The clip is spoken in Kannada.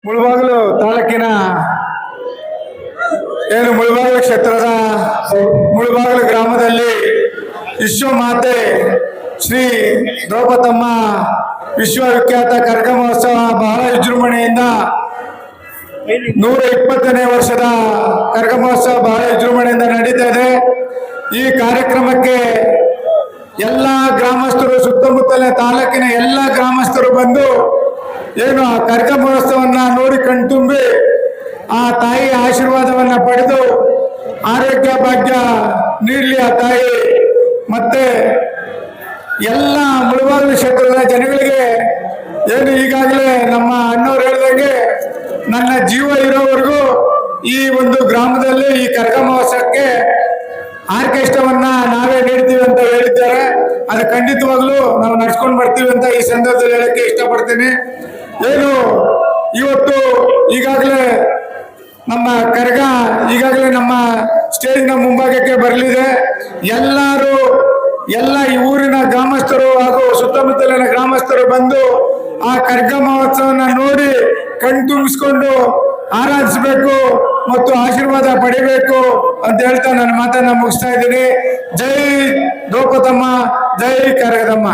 ಮುಳಬಾಗಿಲು ತಾಲೂಕಿನ ಮುಳಬಾಗಿಲು ಕ್ಷೇತ್ರದ ಮುಳಬಾಗಿಲು ಗ್ರಾಮದಲ್ಲಿ ವಿಶ್ವಮಾತೆ ಶ್ರೀ ದ್ರೌಪದಮ್ಮ ವಿಶ್ವವಿಖ್ಯಾತ ಕರಗ ಮಹೋತ್ಸವ ಬಹಳ ವಿಜೃಂಭಣೆಯಿಂದ 120ನೇ ವರ್ಷದ ಕರಗ ಮಹೋತ್ಸವ ಬಹಳ ವಿಜೃಂಭಣೆಯಿಂದ ನಡೀತಾ ಇದೆ. ಈ ಕಾರ್ಯಕ್ರಮಕ್ಕೆ ಎಲ್ಲ ಗ್ರಾಮಸ್ಥರು, ಸುತ್ತಮುತ್ತಲಿನ ತಾಲೂಕಿನ ಎಲ್ಲ ಗ್ರಾಮಸ್ಥರು ಬಂದು ಆ ಕರಗ ಮಹೋತ್ಸವನ್ನ ನೋಡಿ ಕಣ್ತುಂಬಿ ಆ ತಾಯಿಯ ಆಶೀರ್ವಾದವನ್ನ ಪಡೆದು ಆರೋಗ್ಯ ಭಾಗ್ಯ ನೀಡಲಿ ಆ ತಾಯಿ. ಮತ್ತೆ ಎಲ್ಲ ಮುಳಬಾಗಿಲು ಕ್ಷೇತ್ರದ ಜನಗಳಿಗೆ ಈಗಾಗಲೇ ನಮ್ಮ ಅಣ್ಣವ್ರು ಹೇಳಿದಂಗೆ ನನ್ನ ಜೀವ ಇರೋವರೆಗೂ ಈ ಒಂದು ಗ್ರಾಮದಲ್ಲಿ ಈ ಕರಗ ಮಹೋತ್ಸವಕ್ಕೆ ಆರ್ಕೆಸ್ಟ್ರಾವನ್ನ ನಾವೇ ನೀಡ್ತೀವಿ ಅಂತ ಹೇಳಿದ್ದಾರೆ. ಅದು ಖಂಡಿತವಾಗ್ಲೂ ನಾವು ನಡ್ಸ್ಕೊಂಡು ಬರ್ತೀವಿ ಅಂತ ಈ ಸಂದರ್ಭದಲ್ಲಿ ಹೇಳಕ್ಕೆ ಇಷ್ಟಪಡ್ತೀನಿ. ಇವತ್ತು ಈಗಾಗಲೇ ನಮ್ಮ ಕರಗ ಈಗಾಗಲೇ ನಮ್ಮ ಸ್ಟೇಜ್ನ ಮುಂಭಾಗಕ್ಕೆ ಬರಲಿದೆ. ಎಲ್ಲ ಈ ಊರಿನ ಗ್ರಾಮಸ್ಥರು ಹಾಗೂ ಸುತ್ತಮುತ್ತಲಿನ ಗ್ರಾಮಸ್ಥರು ಬಂದು ಆ ಕರಗ ಮಹೋತ್ಸವನ ನೋಡಿ ಕಣ್ತುಂಬಿಸ್ಕೊಂಡು ಆರಾಧಿಸಬೇಕು ಮತ್ತು ಆಶೀರ್ವಾದ ಪಡಿಬೇಕು ಅಂತ ಹೇಳ್ತಾ ನನ್ನ ಮಾತನ್ನ ಮುಗಿಸ್ತಾ ಇದ್ದೀನಿ. ಜೈ ದ್ರೌಪದಮ್ಮ, ಜೈ ಕರಗದಮ್ಮ.